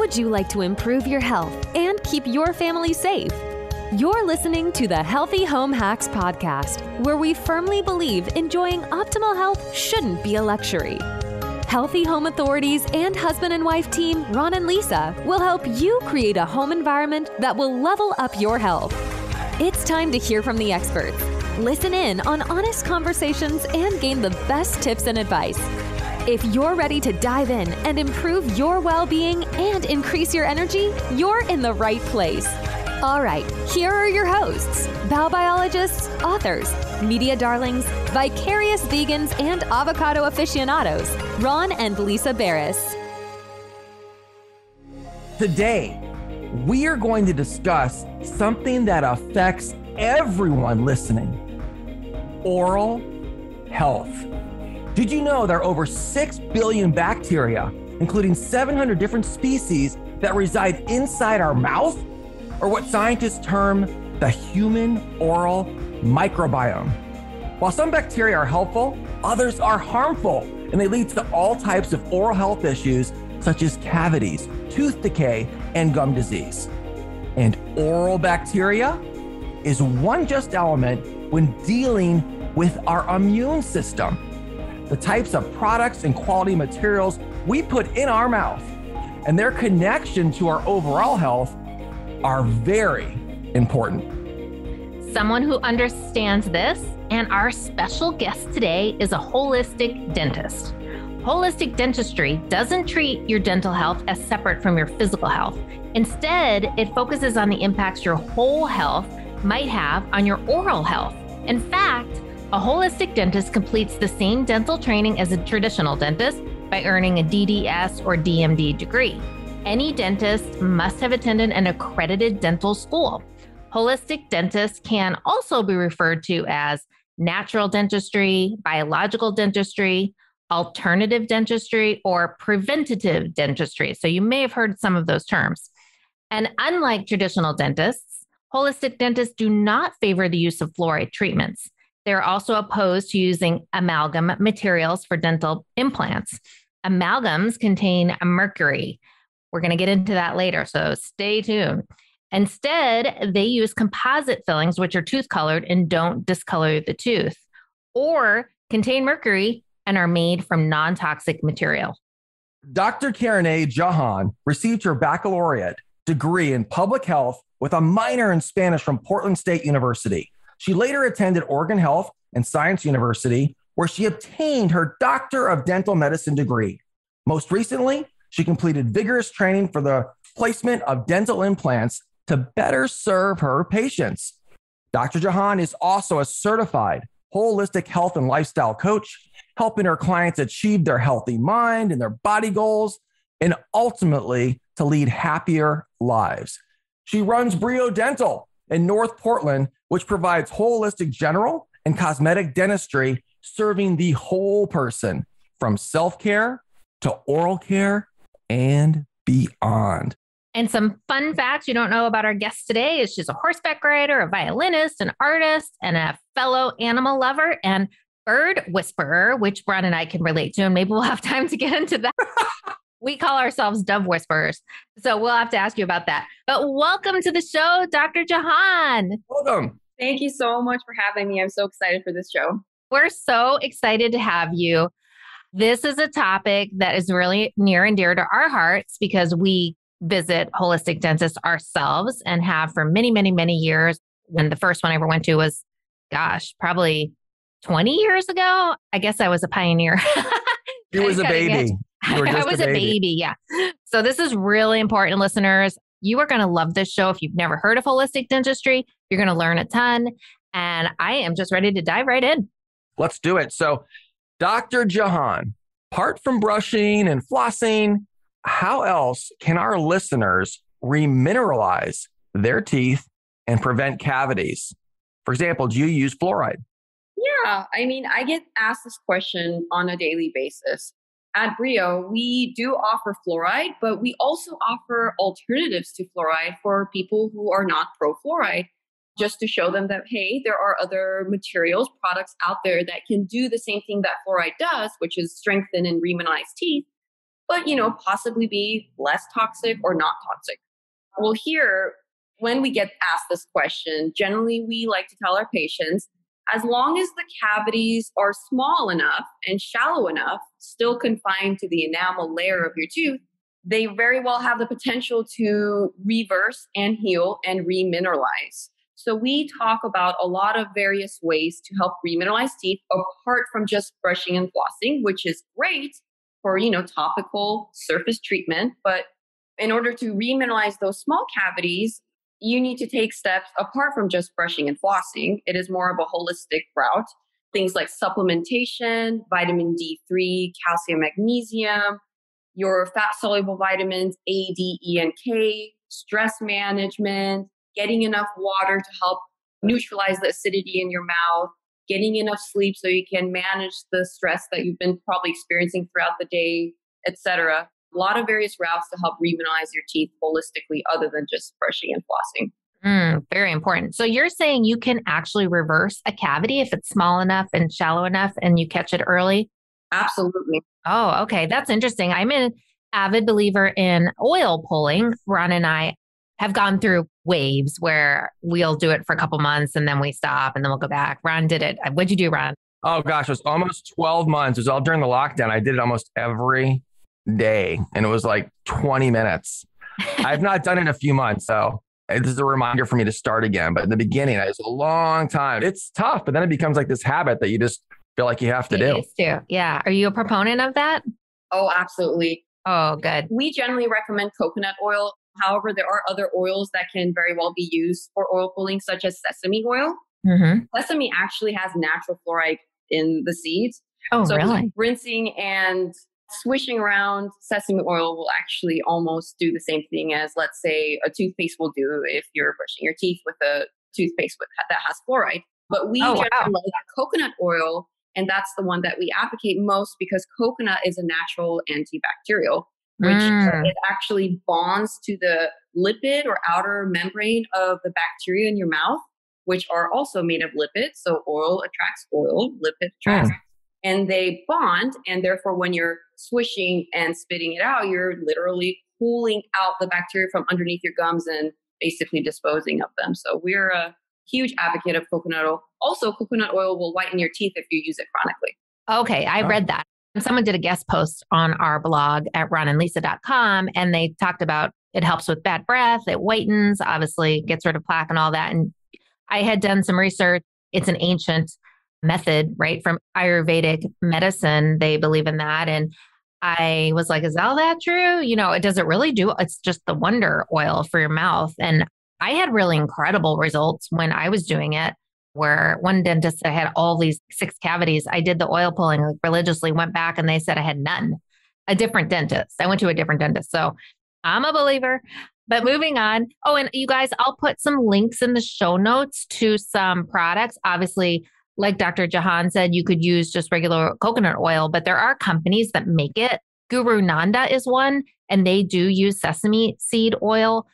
would you like to improve your health and keep your family safe? You're listening to the Healthy Home Hacks Podcast, where we firmly believe enjoying optimal health shouldn't be a luxury. Healthy Home Authorities and husband and wife team Ron and Lisa will help you create a home environment that will level up your health. It's time to hear from the experts. Listen in on honest conversations and gain the best tips and advice. If you're ready to dive in and improve your well-being and increase your energy, you're in the right place. All right, here are your hosts, bowel biologists, authors, media darlings, vicarious vegans, and avocado aficionados, Ron and Lisa Barris. Today, we are going to discuss something that affects everyone listening: oral health. Did you know there are over 6 billion bacteria, including 700 different species, that reside inside our mouth, or what scientists term the human oral microbiome? While some bacteria are helpful, others are harmful, and they lead to all types of oral health issues such as cavities, tooth decay, and gum disease. And oral bacteria is one just element when dealing with our immune system. The types of products and quality materials we put in our mouth and their connection to our overall health are very important. Someone who understands this and our special guest today is a holistic dentist. Holistic dentistry doesn't treat your dental health as separate from your physical health. Instead, it focuses on the impacts your whole health might have on your oral health. In fact, a holistic dentist completes the same dental training as a traditional dentist by earning a DDS or DMD degree. Any dentist must have attended an accredited dental school. Holistic dentists can also be referred to as natural dentistry, biological dentistry, alternative dentistry, or preventative dentistry. So you may have heard some of those terms. And unlike traditional dentists, holistic dentists do not favor the use of fluoride treatments. They're also opposed to using amalgam materials for dental implants. Amalgams contain mercury. We're going to get into that later, so stay tuned. Instead, they use composite fillings, which are tooth colored and don't discolor the tooth, or contain mercury and are made from non-toxic material. Dr. Karen Jahan received her baccalaureate degree in public health with a minor in Spanish from Portland State University. She later attended Oregon Health and Science University, where she obtained her Doctor of Dental Medicine degree. Most recently, she completed vigorous training for the placement of dental implants to better serve her patients. Dr. Jahan is also a certified holistic health and lifestyle coach, helping her clients achieve their healthy mind and their body goals, and ultimately to lead happier lives. She runs Brio Dental in North Portland, which provides holistic general and cosmetic dentistry, serving the whole person from self-care to oral care and beyond. And some fun facts you don't know about our guest today is she's a horseback rider, a violinist, an artist, and a fellow animal lover and bird whisperer, which Ron and I can relate to. And maybe we'll have time to get into that. We call ourselves dove whisperers. So we'll have to ask you about that. But welcome to the show, Dr. Jahan. Welcome. Thank you so much for having me. I'm so excited for this show. We're so excited to have you. This is a topic that is really near and dear to our hearts because we visit holistic dentists ourselves and have for many, many, many years. And the first one I ever went to was, probably 20 years ago. I guess I was a pioneer. You was a baby. I was a baby. Yeah. So this is really important, listeners. You are going to love this show. If you've never heard of holistic dentistry, you're going to learn a ton. And I am just ready to dive right in. Let's do it. So, Dr. Jahan, apart from brushing and flossing, how else can our listeners remineralize their teeth and prevent cavities? For example, do you use fluoride? Yeah, I get asked this question on a daily basis. At Brio, we do offer fluoride, but we also offer alternatives to fluoride for people who are not pro-fluoride, just to show them that, hey, there are other materials, products out there that can do the same thing that fluoride does, which is strengthen and remineralize teeth, but, possibly be less toxic or not toxic. Well, here, when we get asked this question, generally we like to tell our patients, as long as the cavities are small enough and shallow enough, still confined to the enamel layer of your tooth, they very well have the potential to reverse and heal and remineralize. So we talk about a lot of various ways to help remineralize teeth apart from just brushing and flossing, which is great for, topical surface treatment. But in order to remineralize those small cavities, you need to take steps apart from just brushing and flossing. It is more of a holistic route. Things like supplementation, vitamin D3, calcium, magnesium, your fat-soluble vitamins A, D, E, and K, stress management, getting enough water to help neutralize the acidity in your mouth, getting enough sleep so you can manage the stress that you've been probably experiencing throughout the day, etc. A lot of various routes to help remineralize your teeth holistically other than just brushing and flossing. Very important. So you're saying you can actually reverse a cavity if it's small enough and shallow enough and you catch it early? Absolutely. Oh, okay. That's interesting. I'm an avid believer in oil pulling. Ron and I have gone through waves where we'll do it for a couple months and then we stop and then we'll go back. Ron did it. What'd you do, Ron? Oh gosh, it was almost 12 months. It was all during the lockdown. I did it almost every day and it was like 20 minutes. I've not done it in a few months. So this is a reminder for me to start again. But in the beginning, it was a long time. It's tough, but then it becomes like this habit that you just feel like you have to do. Yeah. Are you a proponent of that? Oh, absolutely. Oh, good. We generally recommend coconut oil. However, there are other oils that can very well be used for oil pulling, such as sesame oil. Mm-hmm. Sesame actually has natural fluoride in the seeds. Oh, so really? Rinsing and swishing around sesame oil will actually almost do the same thing as, let's say, a toothpaste will do if you're brushing your teeth with a toothpaste that has fluoride. But we generally like coconut oil, and that's the one that we advocate most because coconut is a natural antibacterial, which it actually bonds to the lipid or outer membrane of the bacteria in your mouth, which are also made of lipids. So oil attracts oil, lipid attracts, and they bond. And therefore, when you're swishing and spitting it out, you're literally pulling out the bacteria from underneath your gums and basically disposing of them. So we're a huge advocate of coconut oil. Also, coconut oil will whiten your teeth if you use it chronically. Okay, I read that. Someone did a guest post on our blog at ronandlisa.com, and they talked about it helps with bad breath, it whitens, obviously gets rid of plaque and all that. And I had done some research. It's an ancient method, right, from Ayurvedic medicine. They believe in that. And I was like, is all that true? Does it really do? It's just the wonder oil for your mouth. And I had really incredible results when I was doing it, where one dentist, I had all these 6 cavities. I did the oil pulling religiously, went back and they said I had none. A different dentist. I went to a different dentist. So I'm a believer. But moving on. Oh, and you guys, I'll put some links in the show notes to some products. Obviously, like Dr. Jahan said, you could use just regular coconut oil, but there are companies that make it. Guru Nanda is one, and they do use sesame seed oil.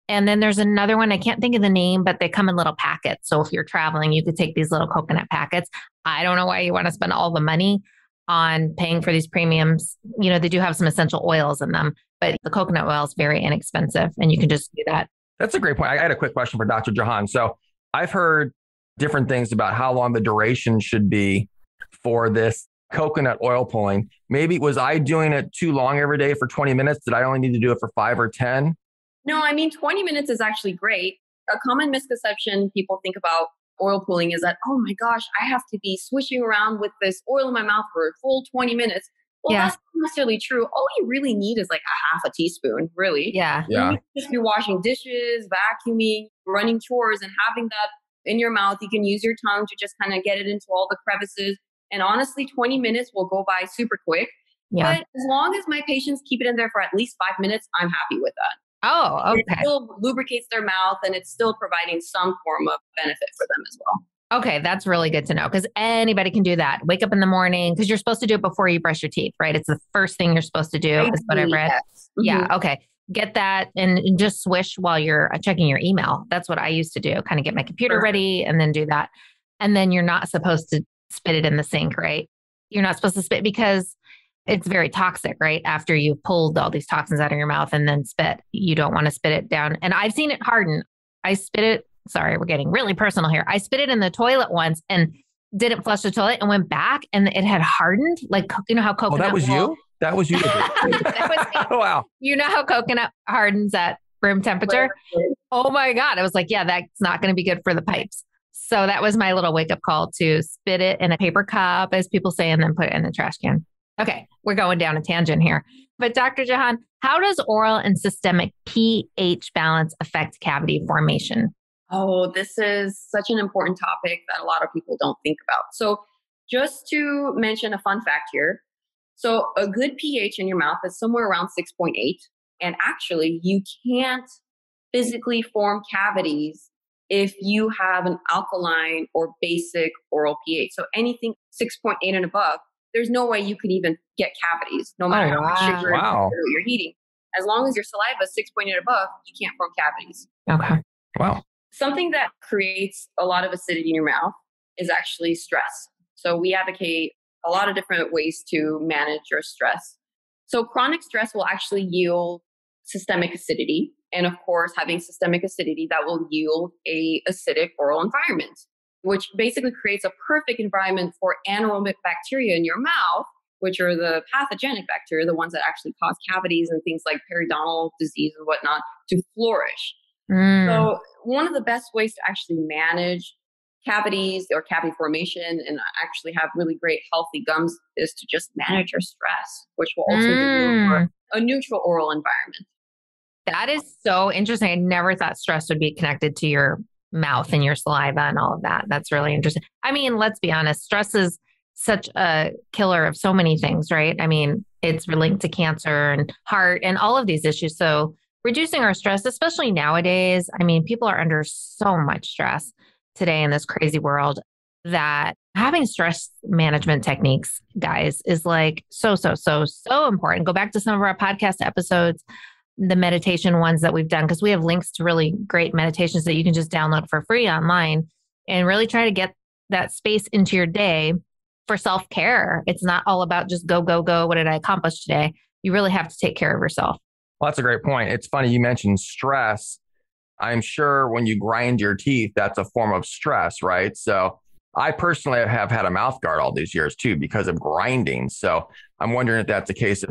And then there's another one, I can't think of the name, but they come in little packets. So if you're traveling, you could take these little coconut packets. I don't know why you want to spend all the money on paying for these premiums. They do have some essential oils in them, but the coconut oil is very inexpensive and you can just do that. That's a great point. I had a quick question for Dr. Jahan. So I've heard different things about how long the duration should be for this coconut oil pulling. Maybe was I doing it too long every day for 20 minutes? Did I only need to do it for 5 or 10? No, 20 minutes is actually great. A common misconception people think about oil pulling is that, oh my gosh, I have to be swishing around with this oil in my mouth for a full 20 minutes. Well, that's not necessarily true. All you really need is like a half a teaspoon, really. Yeah. You just be washing dishes, vacuuming, running chores, and having that in your mouth. You can use your tongue to just kind of get it into all the crevices. And honestly, 20 minutes will go by super quick. Yeah. But as long as my patients keep it in there for at least 5 minutes, I'm happy with that. Oh, okay. It still lubricates their mouth and it's still providing some form of benefit for them as well. Okay, that's really good to know because anybody can do that. Wake up in the morning because you're supposed to do it before you brush your teeth, right? It's the first thing you're supposed to do is what I read. Yes. Yeah, okay. Get that and just swish while you're checking your email. That's what I used to do, kind of get my computer ready and then do that. And then you're not supposed to spit it in the sink, right? You're not supposed to spit because It's very toxic, right? After you've pulled all these toxins out of your mouth and then spit, you don't want to spit it down. And I've seen it harden. I spit it. Sorry, we're getting really personal here. I spit it in the toilet once and didn't flush the toilet and went back and it had hardened. Like, you know how coconut. Oh, that was you? That was you. That was me. Wow. You know how coconut hardens at room temperature? Oh my God. I was like, yeah, that's not going to be good for the pipes. So that was my little wake up call to spit it in a paper cup, as people say, and then put it in the trash can. Okay, we're going down a tangent here. But Dr. Jahan, how does oral and systemic pH balance affect cavity formation? Oh, this is such an important topic that a lot of people don't think about. So just to mention a fun fact here. So a good pH in your mouth is somewhere around 6.8. And actually, you can't physically form cavities if you have an alkaline or basic oral pH. So anything 6.8 and above, there's no way you could even get cavities, no matter how much sugar you're eating. As long as your saliva is 6.8 and above, you can't form cavities. Okay. Wow. Something that creates a lot of acidity in your mouth is actually stress. So we advocate a lot of different ways to manage your stress. So chronic stress will actually yield systemic acidity. And of course, having systemic acidity, that will yield a acidic oral environment, which basically creates a perfect environment for anaerobic bacteria in your mouth, which are the pathogenic bacteria, the ones that actually cause cavities and things like periodontal disease and whatnot, to flourish. So one of the best ways to actually manage cavities or cavity formation and actually have really great healthy gums is to just manage your stress, which will ultimately yield for a neutral oral environment. That is so interesting. I never thought stress would be connected to your mouth and your saliva and all of that. That's really interesting. I mean, let's be honest, stress is such a killer of so many things, right? I mean, it's linked to cancer and heart and all of these issues. So reducing our stress, especially nowadays, I mean, people are under so much stress today in this crazy world that having stress management techniques, guys, is like so important. Go back to some of our podcast episodes, the meditation ones that we've done, because we have links to really great meditations that you can just download for free online and really try to get that space into your day for self-care. It's not all about just go. What did I accomplish today? You really have to take care of yourself. Well, that's a great point. It's funny you mentioned stress. I'm sure when you grind your teeth, that's a form of stress, right? So I personally have had a mouth guard all these years too because of grinding. So I'm wondering if that's the case.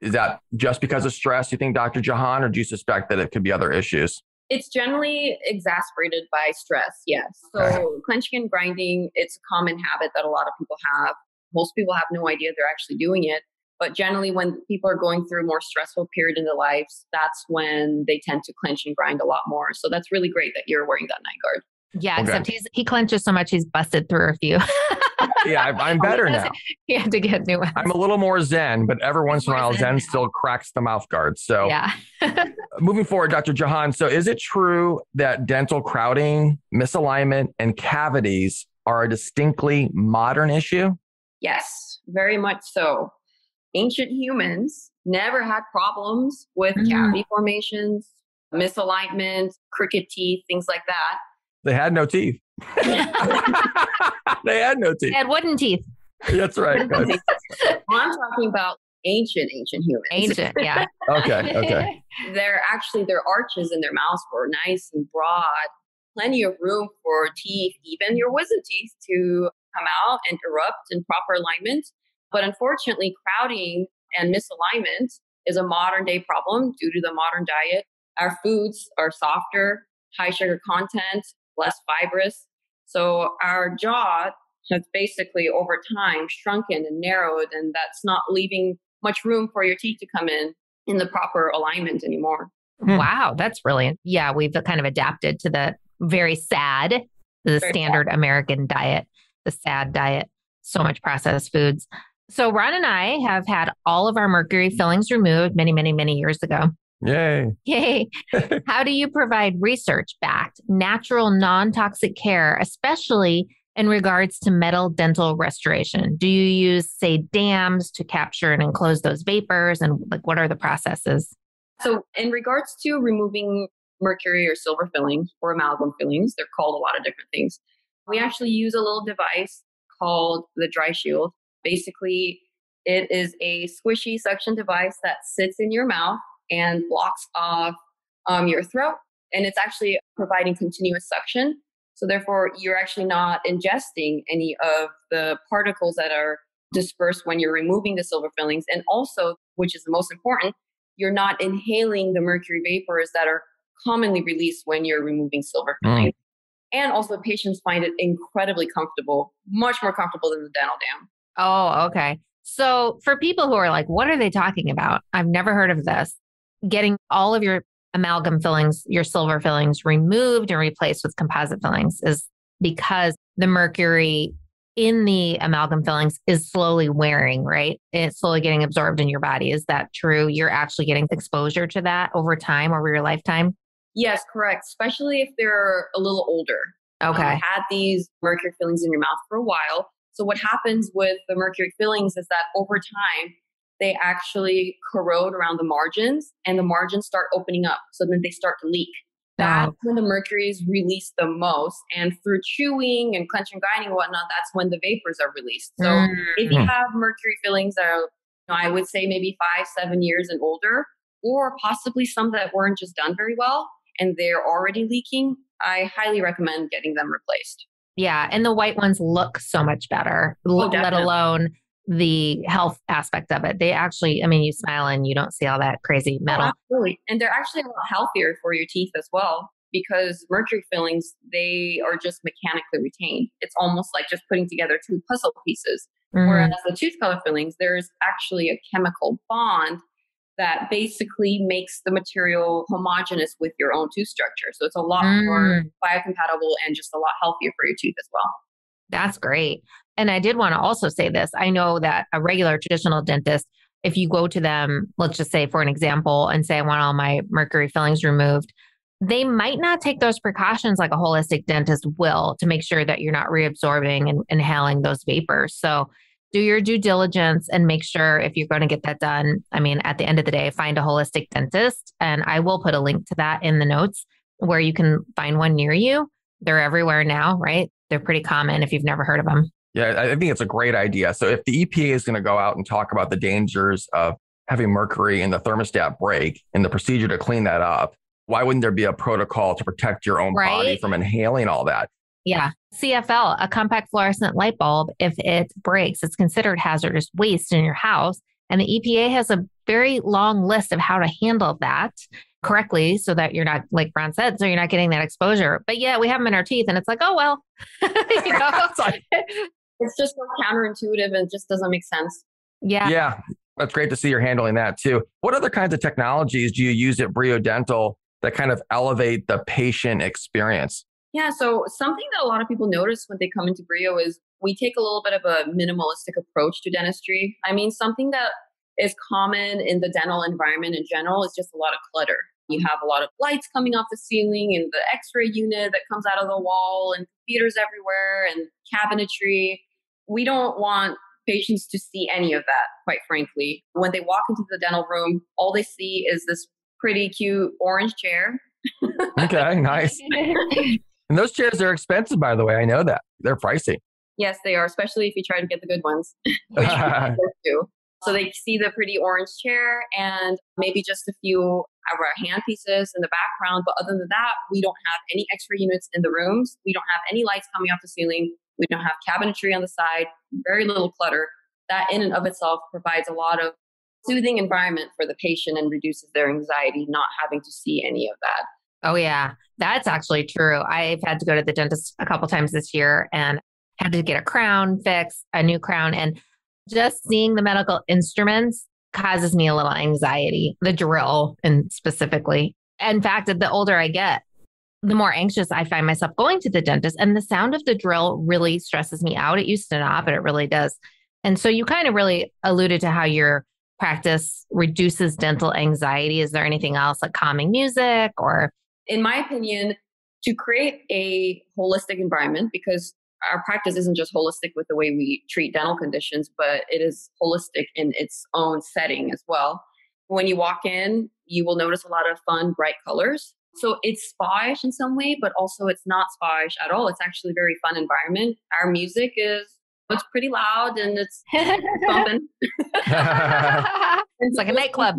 Is that just because of stress, you think, Dr. Jahan, or do you suspect that it could be other issues? It's generally exacerbated by stress, yes. So clenching and grinding, it's a common habit that a lot of people have. Most people have no idea they're actually doing it. But generally, when people are going through a more stressful period in their lives, that's when they tend to clench and grind a lot more. So that's really great that you're wearing that night guard. Yeah, except he clenches so much, he's busted through a few. Yeah, I'm better now. He had to get new ones. I'm a little more zen, but every once in a while, zen still cracks the mouth guard. So yeah. Moving forward, Dr. Jahan, so is it true that dental crowding, misalignment, and cavities are a distinctly modern issue? Yes, very much so. Ancient humans never had problems with cavity formations, misalignment, crooked teeth, things like that. They had no teeth. They had no teeth. They had wooden teeth. That's right. Well, I'm talking about ancient humans. Ancient, yeah. Okay. Their arches in their mouths were nice and broad, plenty of room for teeth, even your wisdom teeth, to come out and erupt in proper alignment. But unfortunately, crowding and misalignment is a modern day problem due to the modern diet. Our foods are softer, high sugar content, less fibrous. So our jaw has basically over time shrunken and narrowed, and that's not leaving much room for your teeth to come in the proper alignment anymore. Wow, that's brilliant. Yeah, we've kind of adapted to the very standard American diet, the sad diet, so much processed foods. So Ron and I have had all of our mercury fillings removed many, many, many years ago. Yay. How do you provide research-backed, natural, non-toxic care, especially in regards to metal dental restoration? Do you use, say, dams to capture and enclose those vapors? And what are the processes? So in regards to removing mercury or silver fillings or amalgam fillings, they're called a lot of different things. We actually use a little device called the dry shield. Basically, It is a squishy suction device that sits in your mouth and blocks off your throat. And it's actually providing continuous suction. So therefore, you're actually not ingesting any of the particles that are dispersed when you're removing the silver fillings. And also, which is the most important, you're not inhaling the mercury vapors that are commonly released when you're removing silver fillings. And also, patients find it incredibly comfortable, much more comfortable than the dental dam. Oh, okay. So for people who are like, what are they talking about? I've never heard of this. Getting all of your amalgam fillings, your silver fillings removed and replaced with composite fillings is because the mercury in the amalgam fillings is slowly wearing, right? It's slowly getting absorbed in your body. Is that true? You're actually getting exposure to that over time, over your lifetime? Yes, correct. Especially if they're a little older. Okay. Had these mercury fillings in your mouth for a while. So what happens with the mercury fillings is that over time, they actually corrode around the margins and the margins start opening up. So then they start to leak. That's when the mercury is released the most. And through chewing and clenching, grinding and whatnot, that's when the vapors are released. So if you have mercury fillings that are, I would say maybe 5-7 years and older, or possibly some that weren't just done very well and they're already leaking, I highly recommend getting them replaced. Yeah. And the white ones look so much better, let alone the health aspect of it. They actually, I mean, you smile and you don't see all that crazy metal. Oh, absolutely. And they're actually a lot healthier for your teeth as well, because mercury fillings, they are just mechanically retained. It's almost like just putting together two puzzle pieces. Whereas the tooth color fillings, there's actually a chemical bond that basically makes the material homogeneous with your own tooth structure. So it's a lot more biocompatible and just a lot healthier for your teeth as well. That's great. And I did want to also say this. I know that a regular traditional dentist, if you go to them, let's just say for an example, and say, I want all my mercury fillings removed, they might not take those precautions like a holistic dentist will to make sure that you're not reabsorbing and inhaling those vapors. So do your due diligence and make sure if you're going to get that done. I mean, at the end of the day, find a holistic dentist. And I will put a link to that in the notes where you can find one near you. They're everywhere now, right? They're pretty common if you've never heard of them. Yeah, I think it's a great idea. So if the EPA is going to go out and talk about the dangers of having mercury in the thermostat break and the procedure to clean that up, why wouldn't there be a protocol to protect your own body from inhaling all that? Yeah. CFL, a compact fluorescent light bulb, if it breaks, it's considered hazardous waste in your house. And the EPA has a very long list of how to handle that correctly so that you're not, like Ron said, so you're not getting that exposure. But yeah, we have them in our teeth and it's like, oh, well, you know? It's just so counterintuitive and just doesn't make sense. Yeah. Yeah. That's great to see you're handling that too. What other kinds of technologies do you use at Brio Dental that kind of elevate the patient experience? Yeah. So something that a lot of people notice when they come into Brio is we take a little bit of a minimalistic approach to dentistry. I mean, something that is common in the dental environment in general is just a lot of clutter. You have a lot of lights coming off the ceiling and the x-ray unit that comes out of the wall and computers everywhere and cabinetry. We don't want patients to see any of that, quite frankly. When they walk into the dental room, all they see is this pretty cute orange chair. Okay, nice. And those chairs are expensive, by the way. I know that. They're pricey. Yes, they are, especially if you try to get the good ones, which do. So they see the pretty orange chair and maybe just a few of our hand pieces in the background. But other than that, we don't have any x-ray units in the rooms. We don't have any lights coming off the ceiling. We don't have cabinetry on the side, very little clutter. That in and of itself provides a lot of soothing environment for the patient and reduces their anxiety, not having to see any of that. Oh, yeah, that's actually true. I've had to go to the dentist a couple times this year and had to get a crown fixed, a new crown. And just seeing the medical instruments causes me a little anxiety, the drill and specifically. In fact, the older I get, the more anxious I find myself going to the dentist. And the sound of the drill really stresses me out. It used to not, but it really does. And so you kind of really alluded to how your practice reduces dental anxiety. Is there anything else like calming music or? In my opinion, to create a holistic environment, because our practice isn't just holistic with the way we treat dental conditions, but it is holistic in its own setting as well. When you walk in, you will notice a lot of fun, bright colors. So it's spa-ish in some way, but also it's not spa-ish at all. It's actually a very fun environment. Our music is It's pretty loud and it's bumping. It's like a nightclub.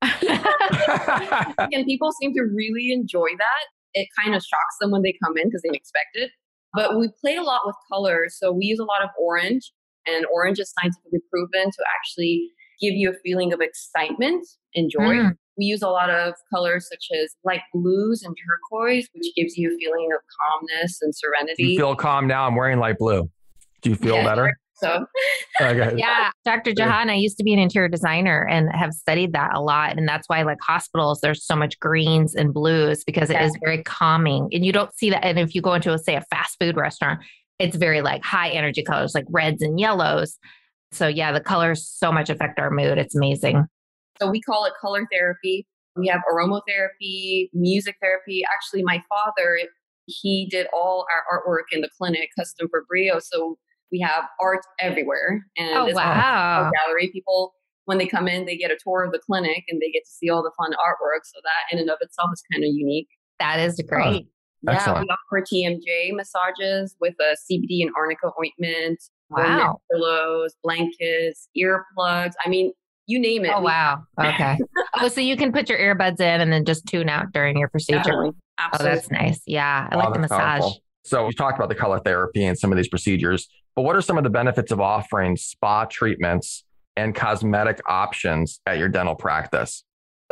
And people seem to really enjoy that. It kind of shocks them when they come in because they expect it. But we play a lot with colors. So we use a lot of orange, and orange is scientifically proven to actually give you a feeling of excitement and joy. We use a lot of colors such as light blues and turquoise, which gives you a feeling of calmness and serenity. Do you feel calm now? I'm wearing light blue. Do you feel better? So, okay. Yeah. Dr. Jahan, I used to be an interior designer and have studied that a lot. And that's why like hospitals, there's so much greens and blues because it is very calming. And you don't see that. And if you go into say a fast food restaurant, it's very like high energy colors, like reds and yellows. So yeah, the colors so much affect our mood. It's amazing. So we call it color therapy. We have aromatherapy, music therapy. Actually, my father, he did all our artwork in the clinic, custom for Brio. So we have art everywhere. And it's a gallery. People, when they come in, they get a tour of the clinic and they get to see all the fun artwork. So that in and of itself is kind of unique. That is great. Yeah, we offer TMJ massages with a CBD and arnica ointment. Wow. Pillows, blankets, earplugs. I mean, you name it. Oh, wow. Okay. So you can put your earbuds in and then just tune out during your procedure. Definitely. Absolutely. Oh, that's nice. Yeah. I like the massage. Powerful. So we talked about the color therapy and some of these procedures, but what are some of the benefits of offering spa treatments and cosmetic options at your dental practice?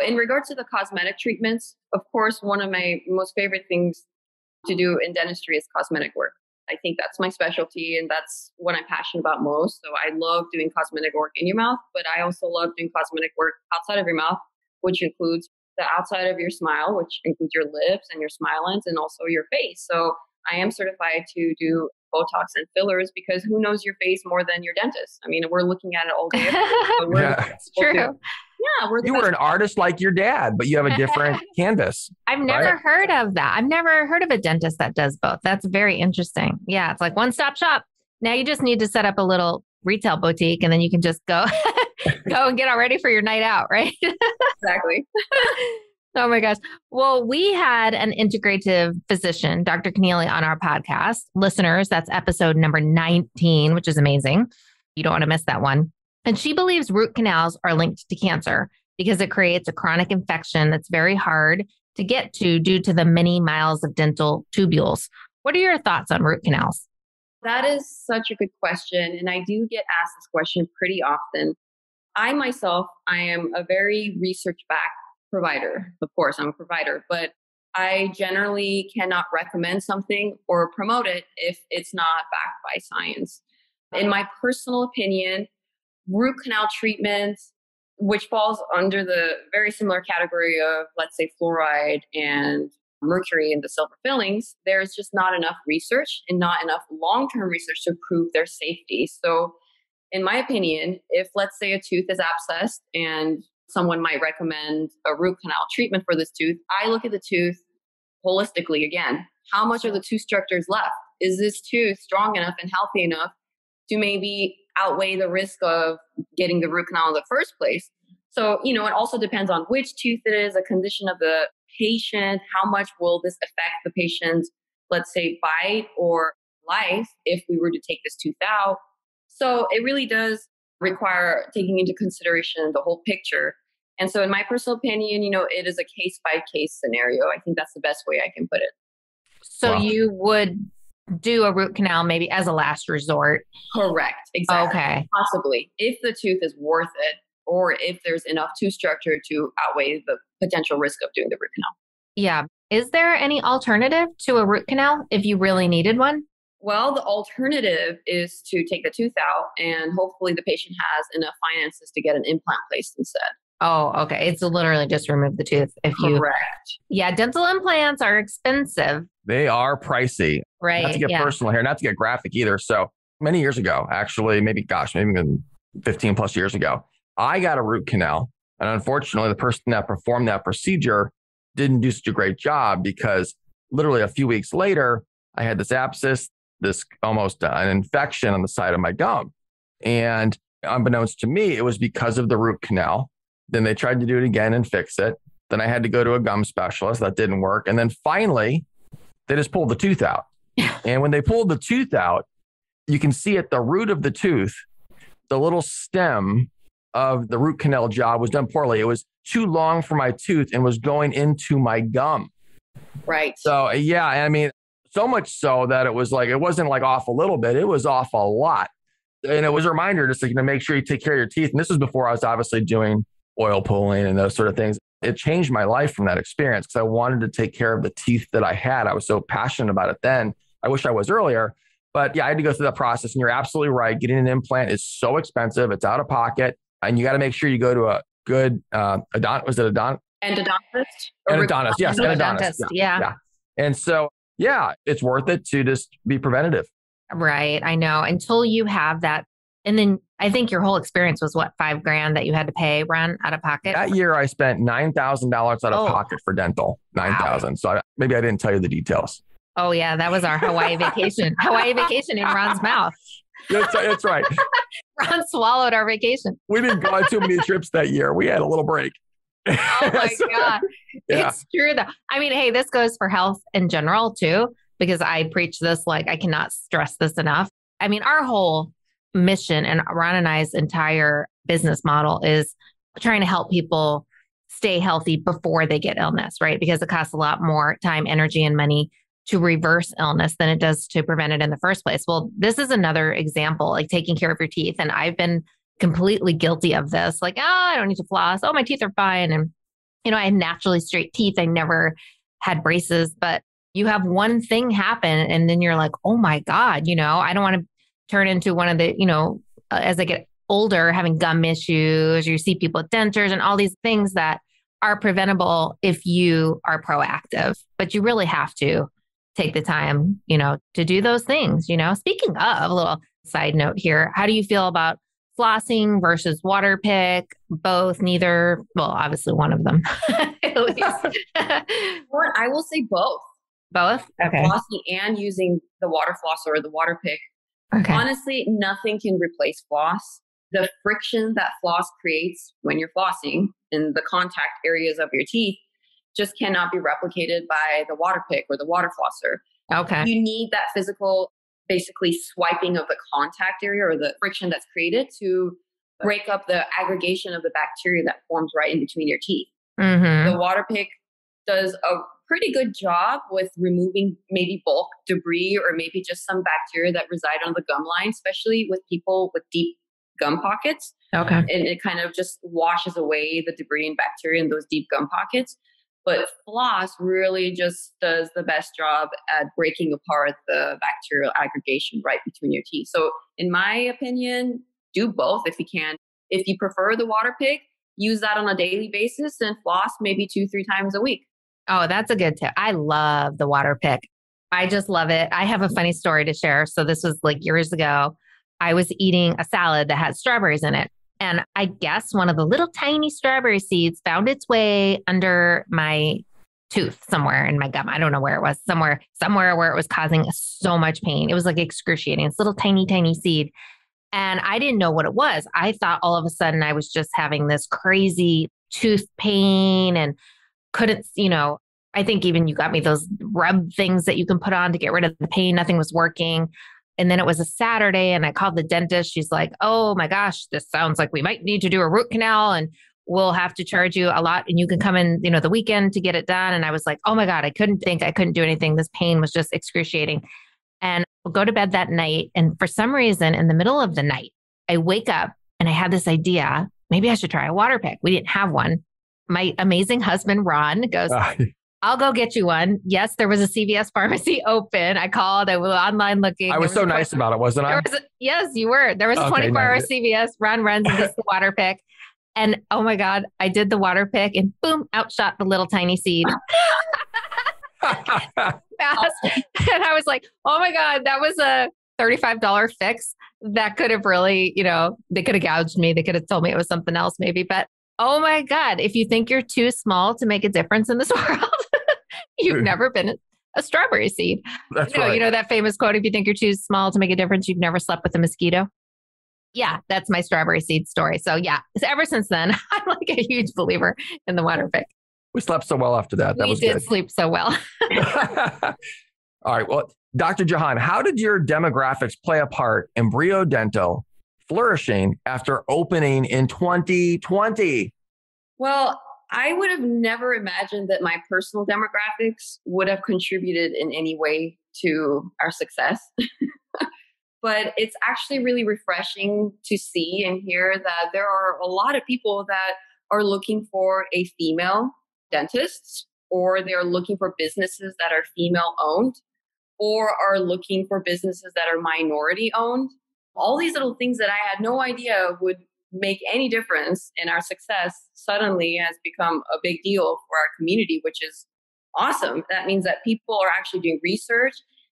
In regards to the cosmetic treatments, of course, one of my most favorite things to do in dentistry is cosmetic work. I think that's my specialty and that's what I'm passionate about most. So I love doing cosmetic work in your mouth, but I also love doing cosmetic work outside of your mouth, which includes the outside of your smile, which includes your lips and your smile lines and also your face. So I am certified to do Botox and fillers because who knows your face more than your dentist? I mean, we're looking at it all day. So it's true. You were an artist like your dad, but you have a different canvas. I've never heard of that. I've never heard of a dentist that does both. That's very interesting. Yeah, it's like one-stop shop. Now you just need to set up a little retail boutique and then you can just go and get all ready for your night out, right? Exactly. Oh my gosh. Well, we had an integrative physician, Dr. Keneally, on our podcast. Listeners, that's episode number 19, which is amazing. You don't want to miss that one. And she believes root canals are linked to cancer because it creates a chronic infection that's very hard to get to due to the many miles of dental tubules. What are your thoughts on root canals? That is such a good question. And I do get asked this question pretty often. I myself, I am a very research-backed provider. Of course, I'm a provider, but I generally cannot recommend something or promote it if it's not backed by science. In my personal opinion, root canal treatments, which falls under the very similar category of, let's say, fluoride and mercury in the silver fillings, there's just not enough research and not enough long-term research to prove their safety. So in my opinion, if let's say a tooth is abscessed and someone might recommend a root canal treatment for this tooth, I look at the tooth holistically again. How much are the tooth structures left? Is this tooth strong enough and healthy enough to maybe outweigh the risk of getting the root canal in the first place? So, it also depends on which tooth it is, a condition of the patient, how much will this affect the patient's, let's say, bite or life if we were to take this tooth out. So it really does require taking into consideration the whole picture. And so in my personal opinion, it is a case-by-case scenario. I think that's the best way I can put it. So you would do a root canal maybe as a last resort? Correct. Exactly. Okay. Possibly. If the tooth is worth it, or if there's enough tooth structure to outweigh the potential risk of doing the root canal. Yeah. Is there any alternative to a root canal if you really needed one? Well, the alternative is to take the tooth out and hopefully the patient has enough finances to get an implant placed instead. Oh, okay. It's literally just remove the tooth. Correct. Yeah, dental implants are expensive. They are pricey. Right. Not to get personal here, not to get graphic either. So many years ago, actually, maybe even 15 plus years ago, I got a root canal. And unfortunately, the person that performed that procedure didn't do such a great job because literally a few weeks later, I had this abscess, this almost an infection on the side of my gum. And unbeknownst to me, it was because of the root canal. Then they tried to do it again and fix it. Then I had to go to a gum specialist. That didn't work. And then finally, they just pulled the tooth out. And when they pulled the tooth out, you can see at the root of the tooth, the little stem of the root canal job was done poorly. It was too long for my tooth and was going into my gum. Right. So yeah, I mean, so much so that it was like, it wasn't like off a little bit, it was off a lot. And it was a reminder just to make sure you take care of your teeth. And this was before I was obviously doing oil pulling and those sort of things. It changed my life from that experience because I wanted to take care of the teeth that I had. I was so passionate about it then. I wish I was earlier, but yeah, I had to go through that process. And you're absolutely right. Getting an implant is so expensive. It's out of pocket. And you got to make sure you go to a good endodontist? Endodontist, yes. Endodontist. Yeah. And so, yeah, it's worth it to just be preventative. Right. I know. Until you have that. And then I think your whole experience was what, $5,000 that you had to pay, Ron, out of pocket? That year I spent $9,000 out of pocket for dental. $9,000. Wow. So maybe I didn't tell you the details. Oh yeah. That was our Hawaii vacation. Hawaii vacation in Ron's mouth. That's right. Ron swallowed our vacation. We didn't go on too many trips that year. We had a little break. Oh my God. Yeah. It's true though. I mean, hey, this goes for health in general too, because I preach this, like I cannot stress this enough. I mean, our whole mission and Ron and I's entire business model is trying to help people stay healthy before they get illness, right? Because it costs a lot more time, energy, and money to reverse illness than it does to prevent it in the first place. Well, this is another example, like taking care of your teeth. And I've been completely guilty of this. Like, I don't need to floss. Oh, my teeth are fine. And, I had naturally straight teeth. I never had braces, but you have one thing happen and then you're like, oh my God, I don't want to turn into one of the, as I get older, having gum issues, you see people with dentures and all these things that are preventable if you are proactive, but you really have to take the time, to do those things, Speaking of, a little side note here, how do you feel about flossing versus water pick? Both, neither, well, obviously one of them. At least. I will say both. Both? Okay. Flossing and using the water flosser or the water pick. Okay. Honestly, nothing can replace floss. The friction that floss creates when you're flossing in the contact areas of your teeth just cannot be replicated by the water pick or the water flosser. Okay. You need that physical, basically swiping of the contact area or the friction that's created to break up the aggregation of the bacteria that forms right in between your teeth. Mm-hmm. The water pick does a pretty good job with removing maybe bulk debris or maybe just some bacteria that reside on the gum line, especially with people with deep gum pockets. Okay. And it kind of just washes away the debris and bacteria in those deep gum pockets. But floss really just does the best job at breaking apart the bacterial aggregation right between your teeth. So in my opinion, do both if you can. If you prefer the water pick, use that on a daily basis and floss maybe 2-3 times a week. Oh, that's a good tip. I love the water pick. I just love it. I have a funny story to share. So this was like years ago. I was eating a salad that had strawberries in it. And I guess one of the little tiny strawberry seeds found its way under my tooth somewhere in my gum. I don't know where it was, somewhere where it was causing so much pain. It was like excruciating. It's a little tiny seed. And I didn't know what it was. I thought all of a sudden I was just having this crazy tooth pain and couldn't, I think even you got me those rub things that you can put on to get rid of the pain. Nothing was working. And then it was a Saturday and I called the dentist. She's like, oh my gosh, this sounds like we might need to do a root canal and we'll have to charge you a lot. And you can come in, the weekend to get it done. And I was like, oh my God, I couldn't do anything. This pain was just excruciating. And I'll go to bed that night. And for some reason, in the middle of the night, I wake up and I had this idea, maybe I should try a water pick. We didn't have one. My amazing husband, Ron, goes, I'll go get you one. Yes, there was a CVS pharmacy open. I called. I was online looking. I was so nice about it, wasn't I? Yes, you were. There was a 24-hour CVS. Ron runs and gets the water pick. And oh my God, I did the water pick and boom, out shot the little tiny seed. Fast. And I was like, oh my God, that was a $35 fix. That could have really, they could have gouged me. They could have told me it was something else maybe. But oh my God, if you think you're too small to make a difference in this world, you've never been a strawberry seed. That's right. You know that famous quote, if you think you're too small to make a difference, you've never slept with a mosquito. Yeah, that's my strawberry seed story. So yeah, ever since then, I'm like a huge believer in the water pick. We slept so well after that. That was good. We did sleep so well. All right. Well, Dr. Jahan, how did your demographics play a part in Brio Dental flourishing after opening in 2020? Well, I would have never imagined that my personal demographics would have contributed in any way to our success. But it's actually really refreshing to see and hear that there are a lot of people that are looking for a female dentist, or they're looking for businesses that are female owned, or are looking for businesses that are minority owned. All these little things that I had no idea would make any difference in our success suddenly has become a big deal for our community, which is awesome. That means that people are actually doing research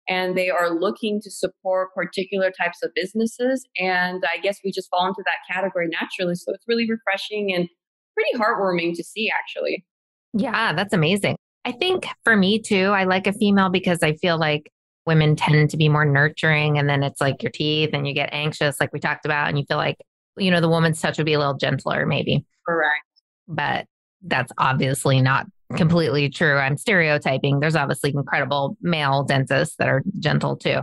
and they are looking to support particular types of businesses. And I guess we just fall into that category naturally. So it's really refreshing and pretty heartwarming to see, actually. Yeah, that's amazing. I think for me too, I like a female because I feel like women tend to be more nurturing, and then it's like your teeth and you get anxious, like we talked about, and you feel like, the woman's touch would be a little gentler maybe. Correct. But that's obviously not completely true. I'm stereotyping. There's obviously incredible male dentists that are gentle too.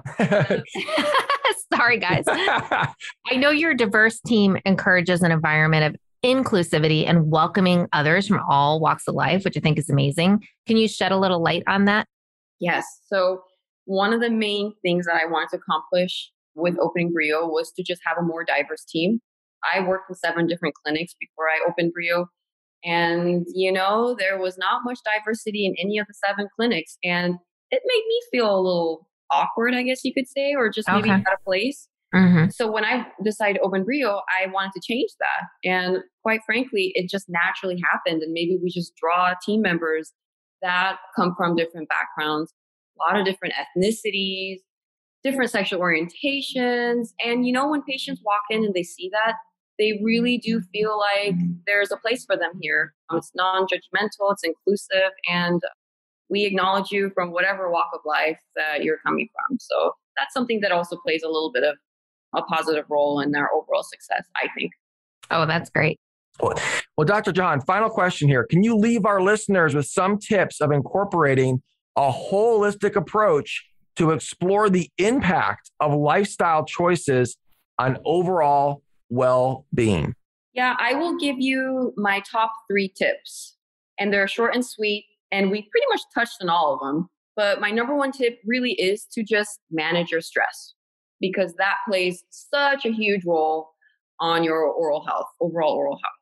Sorry, guys. I know your diverse team encourages an environment of inclusivity and welcoming others from all walks of life, which I think is amazing. Can you shed a little light on that? Yes. So one of the main things that I wanted to accomplish with opening Brio was to just have a more diverse team. I worked in 7 different clinics before I opened Brio. And, there was not much diversity in any of the 7 clinics. And it made me feel a little awkward, I guess you could say, or just maybe out of place. Mm-hmm. So when I decided to open Brio, I wanted to change that. And quite frankly, it just naturally happened. And maybe we just draw team members that come from different backgrounds, a lot of different ethnicities, different sexual orientations. And, when patients walk in and they see that, they really do feel like there's a place for them here. It's non-judgmental, it's inclusive, and we acknowledge you from whatever walk of life that you're coming from. So that's something that also plays a little bit of a positive role in our overall success, I think. Oh, that's great. Well, Dr. John, final question here. Can you leave our listeners with some tips of incorporating a holistic approach to explore the impact of lifestyle choices on overall well-being? Yeah, I will give you my top 3 tips, and they're short and sweet, and we pretty much touched on all of them. But my number 1 tip really is to just manage your stress, because that plays such a huge role on your overall oral health.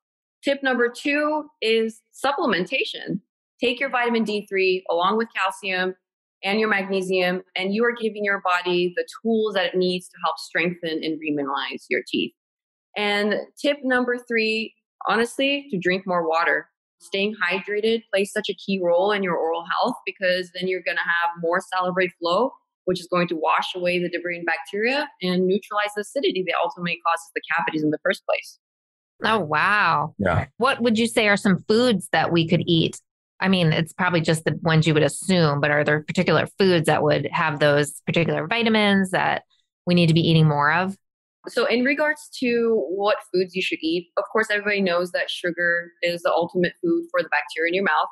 Tip number 2 is supplementation. Take your vitamin D3 along with calcium and your magnesium, and you are giving your body the tools that it needs to help strengthen and remineralize your teeth. And tip number 3, honestly, to drink more water. Staying hydrated plays such a key role in your oral health, because then you're going to have more salivary flow, which is going to wash away the debris and bacteria and neutralize the acidity that ultimately causes the cavities in the first place. Oh, wow. Yeah. What would you say are some foods that we could eat? I mean, it's probably just the ones you would assume, but are there particular foods that would have those particular vitamins that we need to be eating more of? So in regards to what foods you should eat, of course, everybody knows that sugar is the ultimate food for the bacteria in your mouth.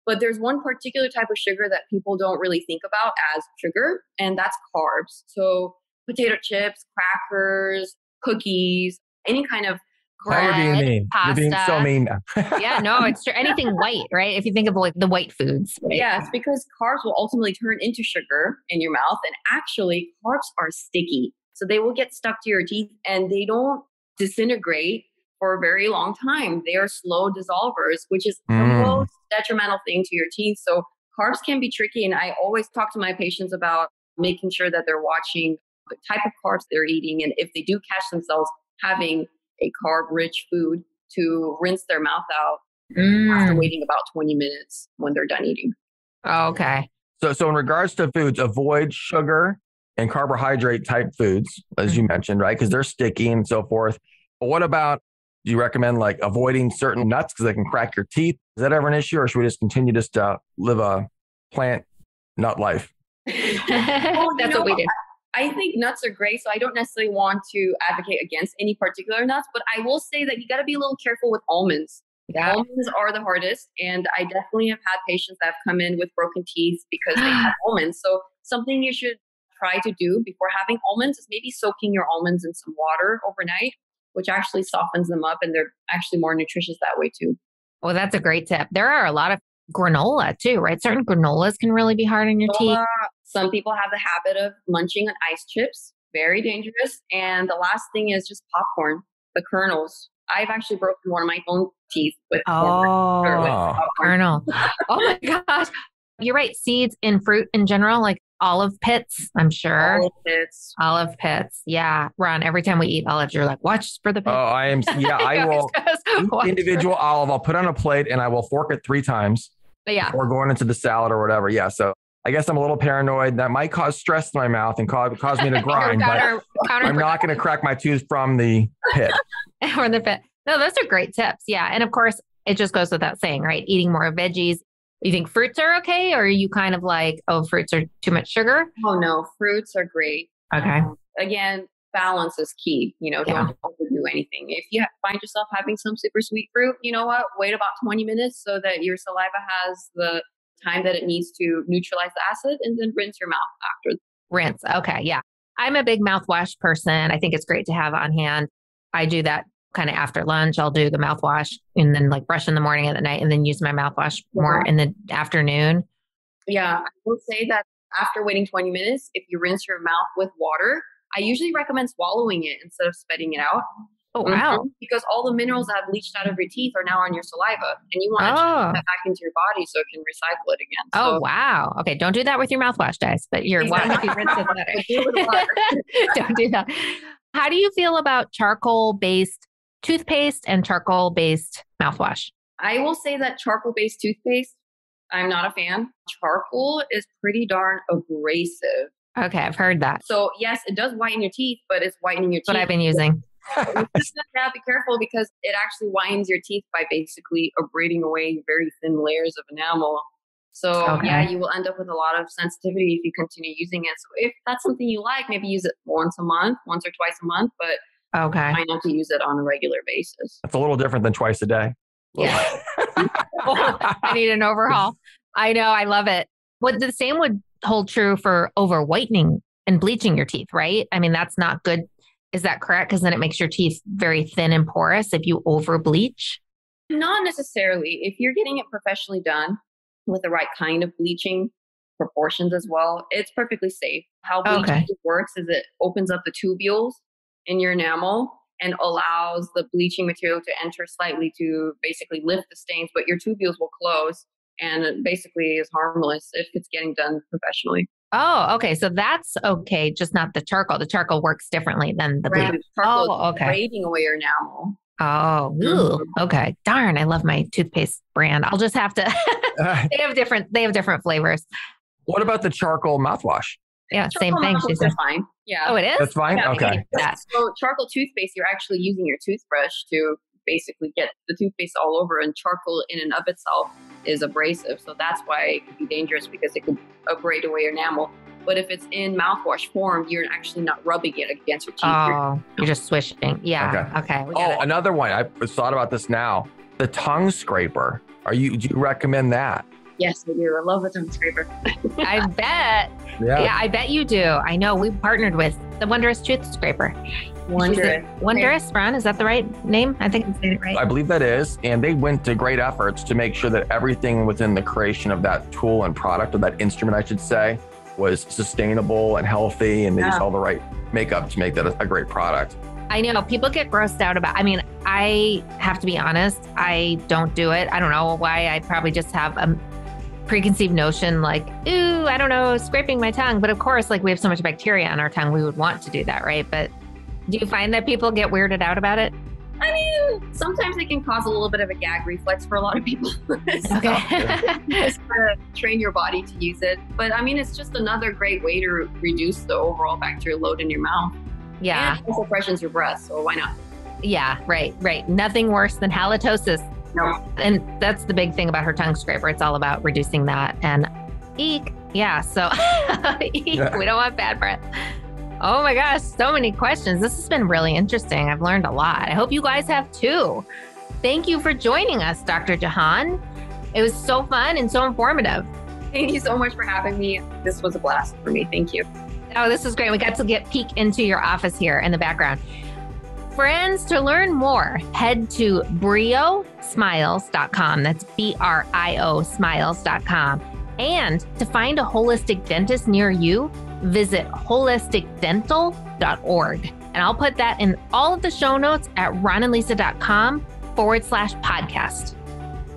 But there's one particular type of sugar that people don't really think about as sugar, and that's carbs. So potato chips, crackers, cookies, any kind of What do you mean? pasta. You're being so mean. Yeah, no, it's true. Anything white, right? If you think of like the white foods. Right? Yes, because carbs will ultimately turn into sugar in your mouth. And actually, carbs are sticky. So they will get stuck to your teeth and they don't disintegrate for a very long time. They are slow dissolvers, which is the most detrimental thing to your teeth. So carbs can be tricky. And I always talk to my patients about making sure that they're watching the type of carbs they're eating. And if they do catch themselves having a carb-rich food, to rinse their mouth out after waiting about 20 minutes when they're done eating. Oh, okay. So in regards to foods, avoid sugar and carbohydrate type foods, as you mentioned, right? Because they're sticky and so forth. But what about, do you recommend like avoiding certain nuts because they can crack your teeth? Is that ever an issue, or should we just continue to live a plant nut life? That's what we do. I think nuts are great, so I don't necessarily want to advocate against any particular nuts, but I will say that you got to be a little careful with almonds. Yeah. Almonds are the hardest, and I definitely have had patients that have come in with broken teeth because they have almonds. So something you should try to do before having almonds is maybe soaking your almonds in some water overnight, which actually softens them up, and they're actually more nutritious that way too. Well, that's a great tip. There are a lot of granola too, right? Certain granolas can really be hard on your teeth. Some people have the habit of munching on ice chips. Very dangerous. And the last thing is just popcorn, the kernels. I've actually broken one of my own teeth with popcorn. Kernel. Oh my gosh. You're right. Seeds in fruit in general, like olive pits, I'm sure. Olive pits. Yeah. Ron, every time we eat olives, you're like, watch for the pits. Oh, I am. Yeah, I will. Each individual olive, I'll put on a plate and I will fork it 3 times before going into the salad or whatever. Yeah. So I guess I'm a little paranoid. That might cause stress in my mouth and cause me to grind, but I'm not going to crack my tooth from the pit. From the pit. No, those are great tips. Yeah. And of course, it just goes without saying, right? Eating more veggies. You think fruits are okay? Or are you kind of like, oh, fruits are too much sugar? Oh, no. Fruits are great. Okay. Again, balance is key. Don't overdo anything. If you find yourself having some super sweet fruit, you know what? Wait about 20 minutes so that your saliva has the time that it needs to neutralize the acid, and then rinse your mouth after. Rinse. Okay. Yeah. I'm a big mouthwash person. I think it's great to have on hand. I do that kind of after lunch. I'll do the mouthwash and then like brush in the morning and at night, and then use my mouthwash more in the afternoon. Yeah. I will say that after waiting 20 minutes, if you rinse your mouth with water, I usually recommend swallowing it instead of spitting it out. Oh, wow. Because all the minerals that have leached out of your teeth are now on your saliva, and you want to inject that back into your body so it can recycle it again. So, wow. Okay. Don't do that with your mouthwash, guys, but your wash, if you rinse it better. Don't do that. How do you feel about charcoal-based toothpaste and charcoal-based mouthwash? I will say that charcoal-based toothpaste, I'm not a fan. Charcoal is pretty darn abrasive. Okay. I've heard that. So yes, it does whiten your teeth, but it's whitening your teeth. That's what I've been using. Yeah, be careful, because it actually whitens your teeth by basically abrading away very thin layers of enamel. So yeah, you will end up with a lot of sensitivity if you continue using it. So if that's something you like, maybe use it once or twice a month, but try not to use it on a regular basis. That's a little different than twice a day. Yeah. I need an overhaul. I know. I love it. But the same would hold true for over whitening and bleaching your teeth, right? I mean, that's not good. Is that correct? Because then it makes your teeth very thin and porous if you over bleach? Not necessarily. If you're getting it professionally done with the right kind of bleaching proportions as well, it's perfectly safe. How bleaching works is it opens up the tubules in your enamel and allows the bleaching material to enter slightly to basically lift the stains, but your tubules will close, and it basically is harmless if it's getting done professionally. Oh, okay. So that's okay. Just not the charcoal. The charcoal works differently than the bleach. Charcoal is braiding away your enamel. Oh, okay. Darn. I love my toothpaste brand. I'll just have to, they have different flavors. What about the charcoal mouthwash? Yeah. Same thing. She said fine. Yeah. Oh, it is? That's fine. Yeah, okay. So charcoal toothpaste, you're actually using your toothbrush to basically get the toothpaste all over, and charcoal in and of itself is abrasive. So that's why it could be dangerous, because it could abrade away your enamel. But if it's in mouthwash form, you're actually not rubbing it against your teeth. Oh, you're just swishing. Yeah. Okay. Another one. I thought about this now. The tongue scraper. Do you recommend that? Yes, I do. I love the tongue scraper. I bet. Yeah, I bet you do. I know. We've partnered with the Wondrous Tooth Scraper. Wondrous, Ron, is that the right name? I think I'm saying it right. I believe that is. And they went to great efforts to make sure that everything within the creation of that tool and product, or that instrument, I should say, was sustainable and healthy, and they used all the right makeup to make that a great product. I know people get grossed out about, I have to be honest, I don't do it. I don't know why. I probably just have a preconceived notion like, ooh, I don't know, scraping my tongue. But of course, like we have so much bacteria on our tongue, we would want to do that, right? But do you find that people get weirded out about it? I mean, sometimes it can cause a little bit of a gag reflex for a lot of people. Okay. Just to train your body to use it. But I mean, it's just another great way to reduce the overall bacterial load in your mouth. Yeah. And it also freshens your breath, so why not? Yeah, right. Nothing worse than halitosis. No. And that's the big thing about her tongue scraper. It's all about reducing that. And eek. Yeah. So we don't want bad breath. Oh my gosh. So many questions. This has been really interesting. I've learned a lot. I hope you guys have too. Thank you for joining us, Dr. Jahan. It was so fun and so informative. Thank you so much for having me. This was a blast for me. Thank you. Oh, this was great. We got to peek into your office here in the background. Friends, to learn more, head to briosmiles.com. That's BRIO smiles.com. And to find a holistic dentist near you, visit holisticdental.org. And I'll put that in all of the show notes at ronandlisa.com/podcast.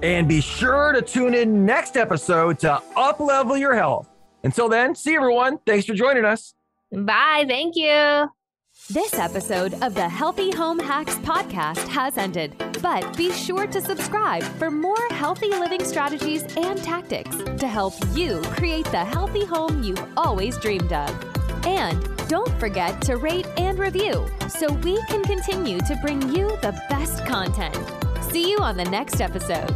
And be sure to tune in next episode to up-level your health. Until then, see you, everyone. Thanks for joining us. Bye. Thank you. This episode of the Healthy Home Hacks podcast has ended, but be sure to subscribe for more healthy living strategies and tactics to help you create the healthy home you've always dreamed of. And don't forget to rate and review so we can continue to bring you the best content. See you on the next episode.